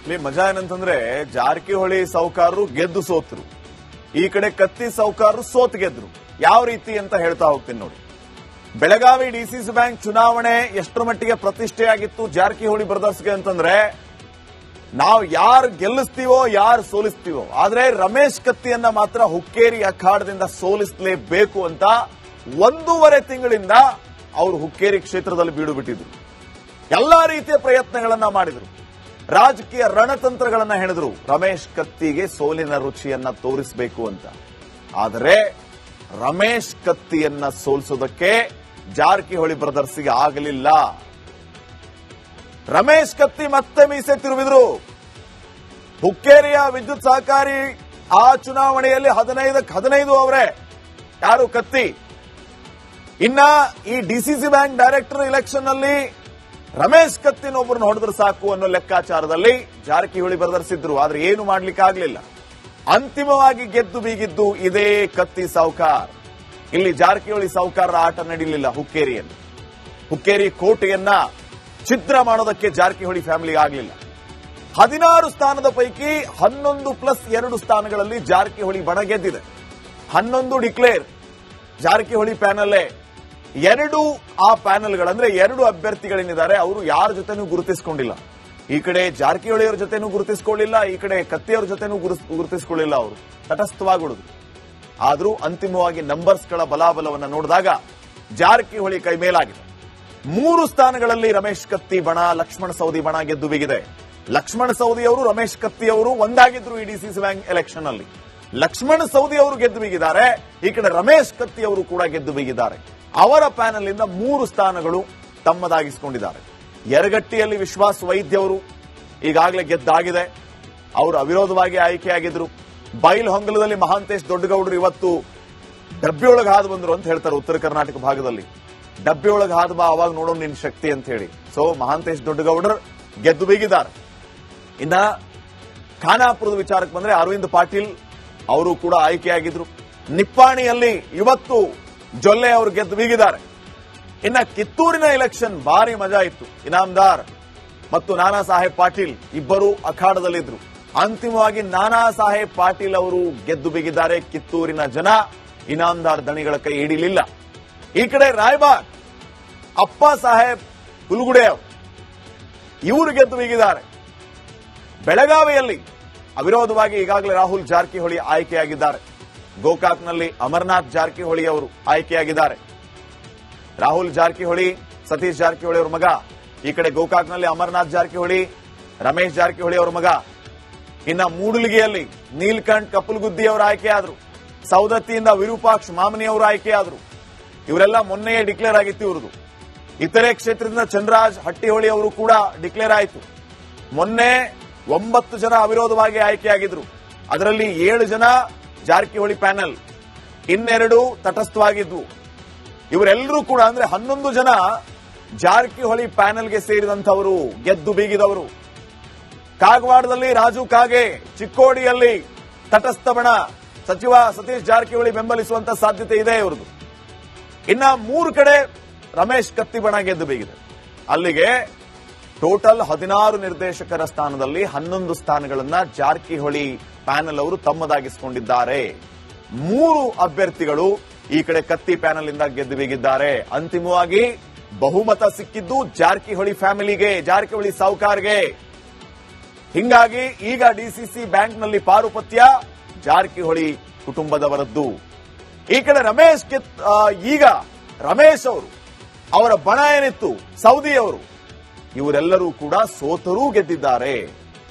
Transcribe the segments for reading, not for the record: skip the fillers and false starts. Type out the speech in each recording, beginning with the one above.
ಇಲ್ಲಿ ಮಜಾ ಏನಂತಂದ್ರೆ ಜಾರಕಿಹೊಳಿ ಸಾಹುಕಾರರು ಗೆದ್ದು ಸೋತರು, ಈ ಕಡೆ ಕತ್ತಿ ಸಾಹುಕಾರರು ಸೋತ್ ಗೆದ್ರು. ಯಾವ ರೀತಿ ಅಂತ ಹೇಳ್ತಾ ಹೋಗ್ತೀನಿ ನೋಡಿ. ಬೆಳಗಾವಿ ಡಿಸಿಸಿ ಬ್ಯಾಂಕ್ ಚುನಾವಣೆ ಎಷ್ಟರ ಮಟ್ಟಿಗೆ ಪ್ರತಿಷ್ಠೆಯಾಗಿತ್ತು ಜಾರಕಿಹೊಳಿ ಬ್ರದರ್ಸ್ಗೆ ಅಂತಂದ್ರೆ, ನಾವು ಯಾರು ಗೆಲ್ಲಿಸ್ತೀವೋ ಯಾರು ಸೋಲಿಸ್ತೀವೋ, ಆದ್ರೆ ರಮೇಶ್ ಕತ್ತಿಯನ್ನ ಮಾತ್ರ ಹುಕ್ಕೇರಿ ಅಖಾಡದಿಂದ ಸೋಲಿಸಲೇಬೇಕು ಅಂತ 1.5 ತಿಂಗಳಿಂದ ಅವರು ಹುಕ್ಕೇರಿ ಕ್ಷೇತ್ರದಲ್ಲಿ ಬೀಡು ಬಿಟ್ಟಿದ್ರು. ಎಲ್ಲಾ ರೀತಿಯ ಪ್ರಯತ್ನಗಳನ್ನ ಮಾಡಿದ್ರು, ರಾಜಕೀಯ ರಣತಂತ್ರಗಳನ್ನ ಹೆಣೆದ್ರು ರಮೇಶ್ ಕತ್ತಿಗೆ ಸೋಲಿನ ರುಚಿಯನ್ನ ತೋರಿಸಬೇಕು ಅಂತ. ಆದರೆ ರಮೇಶ್ ಕತ್ತಿಯನ್ನ ಸೋಲಿಸೋದಕ್ಕೆ ಜಾರಕಿಹೊಳಿ ಬ್ರದರ್ಸ್ಗೆ ಆಗಲಿಲ್ಲ. ರಮೇಶ್ ಕತ್ತಿ ಮತ್ತೆ ಮೀಸೆ ತಿರುವಿದ್ರು. ಹುಕ್ಕೇರಿಯ ವಿದ್ಯುತ್ ಸಹಕಾರಿ ಆ ಚುನಾವಣೆಯಲ್ಲಿ 15 ಅವರೇ, ಯಾರು ಕತ್ತಿ. ಇನ್ನ ಈ ಡಿಸಿಸಿ ಬ್ಯಾಂಕ್ ಡೈರೆಕ್ಟರ್ ಇಲೆಕ್ಷನ್ ನಲ್ಲಿ ರಮೇಶ್ ಕತ್ತಿನೊಬ್ಬರನ್ನ ಹೊಡೆದ್ರೆ ಸಾಕು ಅನ್ನೋ ಲೆಕ್ಕಾಚಾರದಲ್ಲಿ ಜಾರಕಿಹೊಳಿ ಬ್ರದರ್ಸ್ ಆದ್ರೆ ಏನು ಮಾಡ್ಲಿಕ್ಕಾಗ್ಲಿಲ್ಲ. ಅಂತಿಮವಾಗಿ ಗೆದ್ದು ಬೀಗಿದ್ದು ಇದೇ ಕತ್ತಿ ಸಾಹುಕಾರ್. ಇಲ್ಲಿ ಜಾರಕಿಹೊಳಿ ಸಾಹುಕಾರರ ಆಟ ನಡೀಲಿಲ್ಲ. ಹುಕ್ಕೇರಿ ಕೋಟೆಯನ್ನ ಛಿದ್ರ ಮಾಡೋದಕ್ಕೆ ಜಾರಕಿಹೊಳಿ ಫ್ಯಾಮಿಲಿ ಆಗಲಿಲ್ಲ. 16 ಸ್ಥಾನದ ಪೈಕಿ 11+2 ಸ್ಥಾನಗಳಲ್ಲಿ ಜಾರಕಿಹೊಳಿ ಬಣ ಗೆದ್ದಿದೆ. 11 ಡಿಕ್ಲೇರ್ ಜಾರಕಿಹೊಳಿ ಪ್ಯಾನಲ್ಲೇ. 2 ಆ ಪ್ಯಾನಲ್ಗಳಂದ್ರೆ 2 ಅಭ್ಯರ್ಥಿಗಳೇನಿದ್ದಾರೆ ಅವರು ಯಾರ ಜೊತೆನೂ ಗುರುತಿಸಿಕೊಂಡಿಲ್ಲ. ಈ ಕಡೆ ಜಾರಕಿಹೊಳಿಯವರ ಜೊತೆನೂ ಗುರುತಿಸಿಕೊಳ್ಳಿಲ್ಲ, ಈ ಕಡೆ ಕತ್ತಿಯವರ ಜೊತೆನೂ ಗುರುತಿಸಿಕೊಳ್ಳಿಲ್ಲ. ಅವರು ತಟಸ್ಥವಾಗಿ ಉಳಿದ್ರು. ಆದರೂ ಅಂತಿಮವಾಗಿ ನಂಬರ್ಸ್ಗಳ ಬಲಾಬಲವನ್ನು ನೋಡಿದಾಗ ಜಾರಕಿಹೊಳಿ ಕೈ ಮೇಲಾಗಿದೆ. 3 ಸ್ಥಾನಗಳಲ್ಲಿ ರಮೇಶ್ ಕತ್ತಿ ಬಣ, ಲಕ್ಷ್ಮಣ ಸವದಿ ಬಣ ಗೆದ್ದು ಬೀಗಿದೆ. ಲಕ್ಷ್ಮಣ ಸವದಿ ಅವರು ರಮೇಶ್ ಕತ್ತಿ ಅವರು ಒಂದಾಗಿದ್ರು ಈ ಡಿಸಿಸಿ ಬ್ಯಾಂಕ್ ಎಲೆಕ್ಷನ್ ಅಲ್ಲಿ. ಲಕ್ಷ್ಮಣ ಸವದಿ ಅವರು ಗೆದ್ದು ಬೀಗಿದ್ದಾರೆ, ಈ ಕಡೆ ರಮೇಶ್ ಕತ್ತಿ ಅವರು ಕೂಡ ಗೆದ್ದು ಬೀಗಿದ್ದಾರೆ. ಅವರ ಪ್ಯಾನಲ್ ಇಂದ 3 ಸ್ಥಾನಗಳು ತಮ್ಮದಾಗಿಸಿಕೊಂಡಿದ್ದಾರೆ. ಯರಗಟ್ಟಿಯಲ್ಲಿ ವಿಶ್ವಾಸ್ ವೈದ್ಯ ಅವರು ಈಗಾಗಲೇ ಗೆದ್ದಾಗಿದೆ, ಅವರು ಅವಿರೋಧವಾಗಿ ಆಯ್ಕೆಯಾಗಿದ್ರು. ಬೈಲಹೊಂಗಲದಲ್ಲಿ ಮಹಾಂತೇಶ್ ದೊಡ್ಡಗೌಡರು ಇವತ್ತು ಡಬ್ಬಿಯೊಳಗೆ ಹಾದು ಬಂದ್ರು ಅಂತ ಹೇಳ್ತಾರೆ ಉತ್ತರ ಕರ್ನಾಟಕ ಭಾಗದಲ್ಲಿ. ಡಬ್ಬಿಯೊಳಗೆ ಹಾದು ಬಾ, ಅವಾಗ ನೋಡೋಣ ನಿನ್ ಶಕ್ತಿ ಅಂತ ಹೇಳಿ. ಸೊ ಮಹಾಂತೇಶ್ ದೊಡ್ಡಗೌಡರು ಗೆದ್ದು ಬೀಗಿದ್ದಾರೆ. ಇನ್ನ ಖಾನಾಪುರದ ವಿಚಾರಕ್ಕೆ ಬಂದ್ರೆ ಅರವಿಂದ್ ಪಾಟೀಲ್ ಅವರು ಕೂಡ ಆಯ್ಕೆಯಾಗಿದ್ರು. ನಿಪ್ಪಾಣಿಯಲ್ಲಿ ಇವತ್ತು ಜೊಲ್ಲೆ ಅವರು ಗೆದ್ದು ಬೀಗಿದ್ದಾರೆ. ಇನ್ನ ಕಿತ್ತೂರಿನ ಎಲೆಕ್ಷನ್ ಭಾರಿ ಮಜಾ ಇತ್ತು. ಇನಾಮದಾರ್ ಮತ್ತು ನಾನಾ ಸಾಹೇಬ್ ಪಾಟೀಲ್ ಇಬ್ಬರು ಅಖಾಡದಲ್ಲಿದ್ರು. ಅಂತಿಮವಾಗಿ ನಾನಾ ಸಾಹೇಬ್ ಪಾಟೀಲ್ ಅವರು ಗೆದ್ದು ಬೀಗಿದ್ದಾರೆ. ಕಿತ್ತೂರಿನ ಜನ ಇನಾಮದಾರ್ ದಣಿಗಳ ಕೈ ಹಿಡಿಲಿಲ್ಲ. ಈ ಕಡೆ ರಾಯಬಾಗ್ ಅಪ್ಪ ಸಾಹೇಬ್ ಕುಲುಗುಡೆ ಇವರು ಗೆದ್ದು ಬೀಗಿದ್ದಾರೆ. ಬೆಳಗಾವಿಯಲ್ಲಿ ಅವಿರೋಧವಾಗಿ ಈಗಾಗಲೇ ರಾಹುಲ್ ಜಾರಕಿಹೊಳಿ ಆಯ್ಕೆಯಾಗಿದ್ದಾರೆ. ಗೋಕಾಕ್ನಲ್ಲಿ ಅಮರನಾಥ್ ಜಾರಕಿಹೊಳಿ ಅವರು ಆಯ್ಕೆಯಾಗಿದ್ದಾರೆ. ರಾಹುಲ್ ಜಾರಕಿಹೊಳಿ ಸತೀಶ್ ಜಾರಕಿಹೊಳಿ ಅವರ ಮಗ. ಈ ಕಡೆ ಗೋಕಾಕ್ನಲ್ಲಿ ಅಮರನಾಥ್ ಜಾರಕಿಹೊಳಿ, ರಮೇಶ್ ಜಾರಕಿಹೊಳಿ ಅವರ ಮಗ. ಇನ್ನ ಮೂಡಲಗಿಯಲ್ಲಿ ನೀಲ್ಕಂಠ್ ಕಪಲ್ಗುದ್ದಿ ಅವರು ಆಯ್ಕೆಯಾದರು. ಸೌದತ್ತಿಯಿಂದ ವಿರೂಪಾಕ್ಷ ಮಾಮನಿ ಅವರು ಆಯ್ಕೆಯಾದರು. ಇವರೆಲ್ಲ ಮೊನ್ನೆಯೇ ಡಿಕ್ಲೇರ್ ಆಗಿತ್ತು ಇವ್ರದು. ಇತರೆ ಕ್ಷೇತ್ರದಿಂದ ಚಂದ್ರರಾಜ್ ಹಟ್ಟಿಹೊಳಿ ಅವರು ಕೂಡ ಡಿಕ್ಲೇರ್ ಆಯಿತು. ಮೊನ್ನೆ 9 ಜನ ಅವಿರೋಧವಾಗಿ ಆಯ್ಕೆಯಾಗಿದ್ರು. ಅದರಲ್ಲಿ 7 ಜನ ಜಾರಕಿಹೊಳಿ ಪ್ಯಾನಲ್, ಇನ್ನೆರಡು ತಟಸ್ಥವಾಗಿದ್ವು. ಇವರೆಲ್ಲರೂ ಕೂಡ ಅಂದ್ರೆ 11 ಜನ ಜಾರಕಿಹೊಳಿ ಪ್ಯಾನಲ್ಗೆ ಸೇರಿದಂತವರು, ಗೆದ್ದು ಬೀಗಿದವರು. ಕಾಗವಾಡದಲ್ಲಿ ರಾಜು ಕಾಗೆ, ಚಿಕ್ಕೋಡಿಯಲ್ಲಿ ತಟಸ್ಥ ಬಣ ಸಚಿವ ಸತೀಶ್ ಜಾರಕಿಹೊಳಿ ಬೆಂಬಲಿಸುವಂತ ಸಾಧ್ಯತೆ ಇದೆ ಇವರದು. ಇನ್ನ 3 ಕಡೆ ರಮೇಶ್ ಕತ್ತಿ ಬಣ ಗೆದ್ದು ಬೀಗಿದೆ. ಅಲ್ಲಿಗೆ ಟೋಟಲ್ 16 ನಿರ್ದೇಶಕರ ಸ್ಥಾನದಲ್ಲಿ 11 ಸ್ಥಾನಗಳನ್ನ ಜಾರಕಿಹೊಳಿ ಪ್ಯಾನಲ್ ಅವರು ತಮ್ಮದಾಗಿಸಿಕೊಂಡಿದ್ದಾರೆ. 3 ಅಭ್ಯರ್ಥಿಗಳು ಈ ಕಡೆ ಕತ್ತಿ ಪ್ಯಾನಲ್ ಇಂದ ಗೆದ್ದು ಬೀಗಿದ್ದಾರೆ. ಅಂತಿಮವಾಗಿ ಬಹುಮತ ಸಿಕ್ಕಿದ್ದು ಜಾರಕಿಹೊಳಿ ಫ್ಯಾಮಿಲಿಗೆ, ಜಾರಕಿಹೊಳಿ ಸಾಹುಕಾರ್ಗೆ. ಹಿಂಗಾಗಿ ಈಗ ಡಿಸಿಸಿ ಬ್ಯಾಂಕ್ನಲ್ಲಿ ಪಾರುಪತ್ಯ ಜಾರಕಿಹೊಳಿ ಕುಟುಂಬದವರದ್ದು. ಈ ಕಡೆ ಈಗ ರಮೇಶ್ ಅವರು, ಅವರ ಬಣ ಏನಿತ್ತು ಸೌದಿ ಅವರು, ಇವರೆಲ್ಲರೂ ಕೂಡ ಸೋತರೂ ಗೆದ್ದಿದ್ದಾರೆ.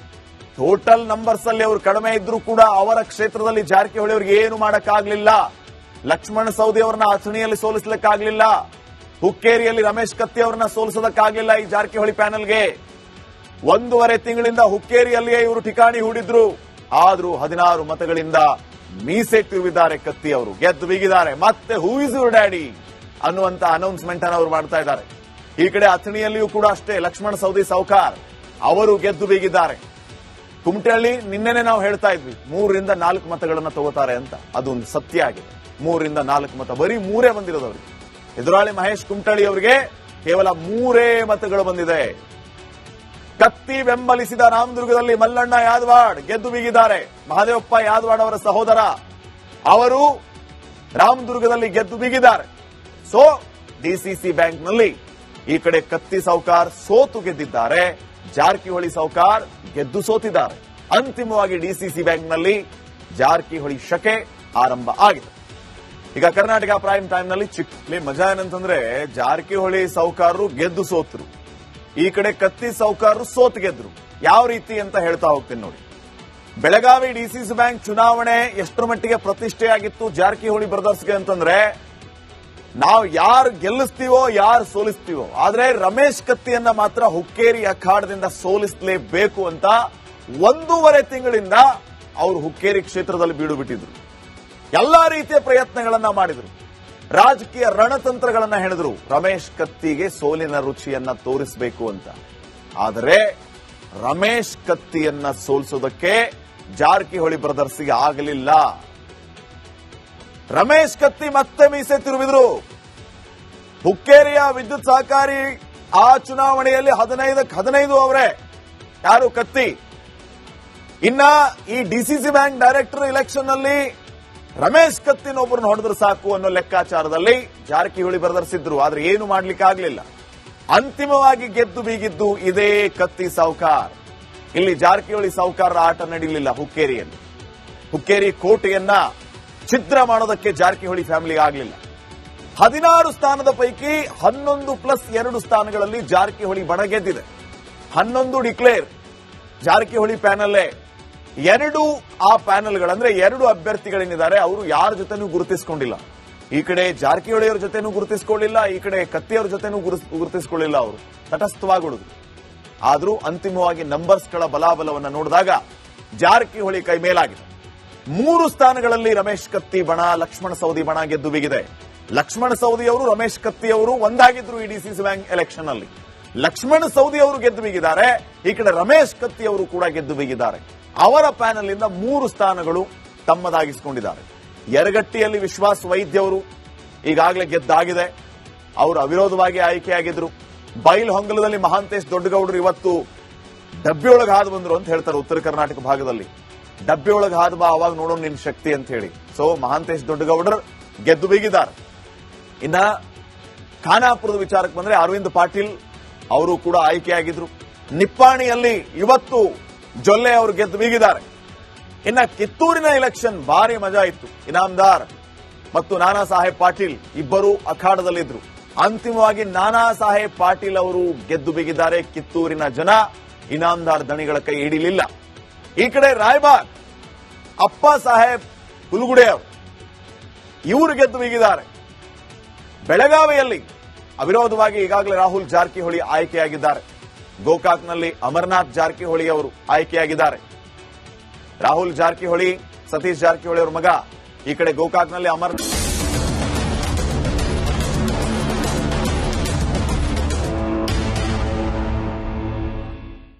ಟೋಟಲ್ ನಂಬರ್ಸ್ ಅಲ್ಲಿ ಅವರು ಕಡಿಮೆ ಇದ್ರೂ ಕೂಡ ಅವರ ಕ್ಷೇತ್ರದಲ್ಲಿ ಜಾರಕಿಹೊಳಿ ಅವರಿಗೆ ಏನು ಮಾಡಕ್ಕಾಗ್ಲಿಲ್ಲ. ಲಕ್ಷ್ಮಣ ಸವದಿ ಅವರನ್ನ ಅಥಣಿಯಲ್ಲಿ ಸೋಲಿಸಲಿಕ್ಕಾಗ್ಲಿಲ್ಲ. ಹುಕ್ಕೇರಿಯಲ್ಲಿ ರಮೇಶ್ ಕತ್ತಿ ಅವರನ್ನ ಸೋಲಿಸೋದಕ್ಕಾಗ್ಲಿಲ್ಲ ಈ ಜಾರಕಿಹೊಳಿ ಪ್ಯಾನಲ್ಗೆ. 1.5 ತಿಂಗಳಿಂದ ಹುಕ್ಕೇರಿಯಲ್ಲಿಯೇ ಇವರು ಠಿಕಾಣಿ ಹೂಡಿದ್ರು. ಆದ್ರೂ 16 ಮತಗಳಿಂದ ಮೀಸೆ ತಿರುವಿದ್ದಾರೆ ಕತ್ತಿ ಅವರು, ಗೆದ್ದು ಬೀಗಿದ್ದಾರೆ. ಮತ್ತೆ ಹೂ ಇಸ್ ಯುವರ್ ಡ್ಯಾಡಿ ಅನ್ನುವಂತ ಅನೌನ್ಸ್ಮೆಂಟ್ ಅನ್ನು ಅವರು ಮಾಡ್ತಾ ಇದ್ದಾರೆ. ಈ ಕಡೆ ಅಥಣಿಯಲ್ಲಿಯೂ ಕೂಡ ಅಷ್ಟೇ ಲಕ್ಷ್ಮಣ ಸವದಿ ಸಾಹುಕಾರ್ ಅವರು ಗೆದ್ದು ಬೀಗಿದ್ದಾರೆ. ಕುಮಟಳ್ಳಿ ನಿನ್ನೆನೆ ನಾವು ಹೇಳ್ತಾ ಇದ್ವಿ 3ರಿಂದ 4 ಮತಗಳನ್ನ ತಗೋತಾರೆ ಅಂತ. ಅದೊಂದು ಸತ್ಯ ಆಗಿದೆ. 3ರಿಂದ 4 ಮತ, ಬರೀ 3 ಬಂದಿರೋದವರಿಗೆ. ಎದುರಾಳಿ ಮಹೇಶ್ ಕುಮಟಳ್ಳಿ ಅವರಿಗೆ ಕೇವಲ 3 ಮತಗಳು ಬಂದಿದೆ. ಕತ್ತಿ ಬೆಂಬಲಿಸಿದ ರಾಮದುರ್ಗದಲ್ಲಿ ಮಲ್ಲಣ್ಣ ಯಾದವಾಡ್ ಗೆದ್ದು ಬೀಗಿದ್ದಾರೆ. ಮಹದೇವಪ್ಪ ಯಾದವಾಡ್ ಅವರ ಸಹೋದರ ಅವರು ರಾಮದುರ್ಗದಲ್ಲಿ ಗೆದ್ದು ಬೀಗಿದ್ದಾರೆ. ಸೊ ಡಿಸಿಸಿ ಬ್ಯಾಂಕ್ನಲ್ಲಿ ಈ ಕಡೆ ಕತ್ತಿ ಸೌಕಾರ್ ಸೋತು ಗೆದ್ದಿದ್ದಾರೆ, ಜಾರಕಿಹೊಳಿ ಸೌಕಾರ್ ಗೆದ್ದು ಸೋತಿದ್ದಾರೆ. ಅಂತಿಮವಾಗಿ ಡಿಸಿಸಿ ಬ್ಯಾಂಕ್ನಲ್ಲಿ ಜಾರಕಿಹೊಳಿ ಶಕೆ ಆರಂಭ ಆಗಿದೆ. ಈಗ ಕರ್ನಾಟಕ ಪ್ರೈಮ್ ಟೈಮ್ ನಲ್ಲಿ ಚಿಕ್ಕ ಮಜಾ ಏನಂತಂದ್ರೆ ಜಾರಕಿಹೊಳಿ ಸೌಕಾರರು ಗೆದ್ದು ಸೋತರು, ಈ ಕಡೆ ಕತ್ತಿ ಸೌಕಾರರು ಸೋತು ಗೆದ್ರು. ಯಾವ ರೀತಿ ಅಂತ ಹೇಳ್ತಾ ಹೋಗ್ತೀನಿ ನೋಡಿ. ಬೆಳಗಾವಿ ಡಿಸಿಸಿ ಬ್ಯಾಂಕ್ ಚುನಾವಣೆ ಎಷ್ಟರ ಮಟ್ಟಿಗೆ ಪ್ರತಿಷ್ಠೆಯಾಗಿತ್ತು ಜಾರಕಿಹೊಳಿ ಬ್ರದರ್ಸ್ಗೆ ಅಂತಂದ್ರೆ, ನಾವು ಯಾರು ಗೆಲ್ಲಿಸ್ತೀವೋ ಯಾರು ಸೋಲಿಸ್ತೀವೋ, ಆದ್ರೆ ರಮೇಶ್ ಕತ್ತಿಯನ್ನ ಮಾತ್ರ ಹುಕ್ಕೇರಿ ಅಖಾಡದಿಂದ ಸೋಲಿಸಲೇಬೇಕು ಅಂತ 1.5 ತಿಂಗಳಿಂದ ಅವರು ಹುಕ್ಕೇರಿ ಕ್ಷೇತ್ರದಲ್ಲಿ ಬೀಡು ಬಿಟ್ಟಿದ್ರು. ಎಲ್ಲಾ ರೀತಿಯ ಪ್ರಯತ್ನಗಳನ್ನ ಮಾಡಿದ್ರು, ರಾಜಕೀಯ ರಣತಂತ್ರಗಳನ್ನ ಹೆಣೆದ್ರು ರಮೇಶ್ ಕತ್ತಿಗೆ ಸೋಲಿನ ರುಚಿಯನ್ನ ತೋರಿಸಬೇಕು ಅಂತ. ಆದರೆ ರಮೇಶ್ ಕತ್ತಿಯನ್ನ ಸೋಲಿಸೋದಕ್ಕೆ ಜಾರಕಿಹೊಳಿ ಬ್ರದರ್ಸ್ಗೆ ಆಗಲಿಲ್ಲ. ರಮೇಶ್ ಕತ್ತಿ ಮತ್ತೆ ಮೀಸೆ ತಿರುವಿದ್ರು. ಹುಕ್ಕೇರಿಯ ವಿದ್ಯುತ್ ಸಹಕಾರಿ ಆ ಚುನಾವಣೆಯಲ್ಲಿ 15ಕ್ಕೆ 15 ಅವರೇ, ಯಾರು ಕತ್ತಿ. ಇನ್ನ ಈ ಡಿಸಿಸಿ ಬ್ಯಾಂಕ್ ಡೈರೆಕ್ಟರ್ ಇಲೆಕ್ಷನ್ ನಲ್ಲಿ ರಮೇಶ್ ಕತ್ತಿನೊಬ್ಬರನ್ನ ಹೊಡೆದ್ರೆ ಸಾಕು ಅನ್ನೋ ಲೆಕ್ಕಾಚಾರದಲ್ಲಿ ಜಾರಕಿಹೊಳಿ ಬ್ರದರ್ಸ್. ಆದ್ರೆ ಏನು ಮಾಡ್ಲಿಕ್ಕಾಗ್ಲಿಲ್ಲ. ಅಂತಿಮವಾಗಿ ಗೆದ್ದು ಬೀಗಿದ್ದು ಇದೇ ಕತ್ತಿ ಸೌಕಾರ್. ಇಲ್ಲಿ ಜಾರಕಿಹೊಳಿ ಸೌಕಾರರ ಆಟ ನಡೀಲಿಲ್ಲ. ಹುಕ್ಕೇರಿಯಲ್ಲಿ ಹುಕ್ಕೇರಿ ಕೋಟೆಯನ್ನ ಛಿದ್ರ ಮಾಡೋದಕ್ಕೆ ಜಾರಕಿಹೊಳಿ ಫ್ಯಾಮಿಲಿ ಆಗಲಿಲ್ಲ. 16 ಸ್ಥಾನದ ಪೈಕಿ 11+2 ಸ್ಥಾನಗಳಲ್ಲಿ ಜಾರಕಿಹೊಳಿ ಬಣ ಗೆದ್ದಿದೆ. 11 ಡಿಕ್ಲೇರ್ ಜಾರಕಿಹೊಳಿ ಪ್ಯಾನಲ್ಲೇ. 2 ಆ ಪ್ಯಾನಲ್ಗಳಂದ್ರೆ 2 ಅಭ್ಯರ್ಥಿಗಳೇನಿದ್ದಾರೆ ಅವರು ಯಾರ ಜೊತೆನೂ ಗುರುತಿಸಿಕೊಂಡಿಲ್ಲ. ಈ ಕಡೆ ಜಾರಕಿಹೊಳಿಯವರ ಜೊತೆನೂ ಗುರುತಿಸಿಕೊಳ್ಳಿಲ್ಲ, ಈ ಕಡೆ ಕತ್ತಿಯವರ ಜೊತೆನೂ ಗುರುತಿಸಿಕೊಳ್ಳಿಲ್ಲ. ಅವರು ತಟಸ್ಥವಾಗಿ ಉಳಿದ್ರು. ಆದ್ರೂ ಅಂತಿಮವಾಗಿ ನಂಬರ್ಸ್ಗಳ ಬಲಾಬಲವನ್ನು ನೋಡಿದಾಗ ಜಾರಕಿಹೊಳಿ ಕೈ ಮೇಲಾಗಿದೆ. 3 ಸ್ಥಾನಗಳಲ್ಲಿ ರಮೇಶ್ ಕತ್ತಿ ಬಣ, ಲಕ್ಷ್ಮಣ ಸವದಿ ಬಣ ಗೆದ್ದು ಬೀಗಿದೆ. ಲಕ್ಷ್ಮಣ ಸವದಿ ಅವರು ರಮೇಶ್ ಕತ್ತಿ ಅವರು ಒಂದಾಗಿದ್ರು ಈ ಡಿಸಿಸಿ ಬ್ಯಾಂಕ್ ಎಲೆಕ್ಷನ್ ಅಲ್ಲಿ. ಲಕ್ಷ್ಮಣ ಸವದಿ ಅವರು ಗೆದ್ದು ಬೀಗಿದ್ದಾರೆ, ಈ ಕಡೆ ರಮೇಶ್ ಕತ್ತಿ ಅವರು ಕೂಡ ಗೆದ್ದು ಬೀಗಿದ್ದಾರೆ. ಅವರ ಪ್ಯಾನಲ್ ಇಂದ 3 ಸ್ಥಾನಗಳು ತಮ್ಮದಾಗಿಸಿಕೊಂಡಿದ್ದಾರೆ. ಯರಗಟ್ಟಿಯಲ್ಲಿ ವಿಶ್ವಾಸ್ ವೈದ್ಯ ಅವರು ಈಗಾಗಲೇ ಗೆದ್ದಾಗಿದೆ, ಅವರು ಅವಿರೋಧವಾಗಿ ಆಯ್ಕೆಯಾಗಿದ್ರು. ಬೈಲ್ಹೊಂಗಲದಲ್ಲಿ ಮಹಾಂತೇಶ್ ದೊಡ್ಡಗೌಡರು ಇವತ್ತು ಡಬ್ಬಿಯೊಳಗೆ ಹಾದು ಬಂದ್ರು ಅಂತ ಹೇಳ್ತಾರೆ ಉತ್ತರ ಕರ್ನಾಟಕ ಭಾಗದಲ್ಲಿ. ಡಬ್ಬಿಯೊಳಗೆ ಹಾದು ಬಾ, ಅವಾಗ ನೋಡೋಣ ನಿನ್ ಶಕ್ತಿ ಅಂತ ಹೇಳಿ. ಸೊ ಮಹಾಂತೇಶ್ ದೊಡ್ಡಗೌಡರು ಗೆದ್ದು ಬೀಗಿದ್ದಾರೆ. ಇನ್ನ ಖಾನಾಪುರದ ವಿಚಾರಕ್ಕೆ ಬಂದ್ರೆ ಅರವಿಂದ್ ಪಾಟೀಲ್ ಅವರು ಕೂಡ ಆಯ್ಕೆಯಾಗಿದ್ರು. ನಿಪ್ಪಾಣಿಯಲ್ಲಿ ಇವತ್ತು ಜೊಲ್ಲೆ ಅವರು ಗೆದ್ದು ಬೀಗಿದ್ದಾರೆ. ಇನ್ನ ಕಿತ್ತೂರಿನ ಎಲೆಕ್ಷನ್ ಭಾರಿ ಮಜಾ ಇತ್ತು. ಇನಾಮದಾರ್ ಮತ್ತು ನಾನಾ ಸಾಹೇಬ್ ಪಾಟೀಲ್ ಇಬ್ಬರು ಅಖಾಡದಲ್ಲಿದ್ರು. ಅಂತಿಮವಾಗಿ ನಾನಾ ಸಾಹೇಬ್ ಪಾಟೀಲ್ ಅವರು ಗೆದ್ದು ಬೀಗಿದ್ದಾರೆ. ಕಿತ್ತೂರಿನ ಜನ ಇನಾಮದಾರ್ ದಣಿಗಳ ಕೈ ಹಿಡಿಲಿಲ್ಲ. ಈ ಕಡೆ ರಾಯಬಾಗ್ ಅಪ್ಪ ಸಾಹೇಬ್ ಹುಲುಗುಡೆ ಅವರು ಇವರು ಗೆದ್ದು ಬೀಗಿದ್ದಾರೆ. ಬೆಳಗಾವಿಯಲ್ಲಿ ಅವಿರೋಧವಾಗಿ ಈಗಾಗಲೇ ರಾಹುಲ್ ಜಾರಕಿಹೊಳಿ ಆಯ್ಕೆಯಾಗಿದ್ದಾರೆ. ಗೋಕಾಕ್ನಲ್ಲಿ ಅಮರನಾಥ್ ಜಾರಕಿಹೊಳಿ ಅವರು ಆಯ್ಕೆಯಾಗಿದ್ದಾರೆ. ರಾಹುಲ್ ಜಾರಕಿಹೊಳಿ ಸತೀಶ್ ಜಾರಕಿಹೊಳಿ ಅವರ ಮಗ. ಈ ಕಡೆ ಗೋಕಾಕ್ನಲ್ಲಿ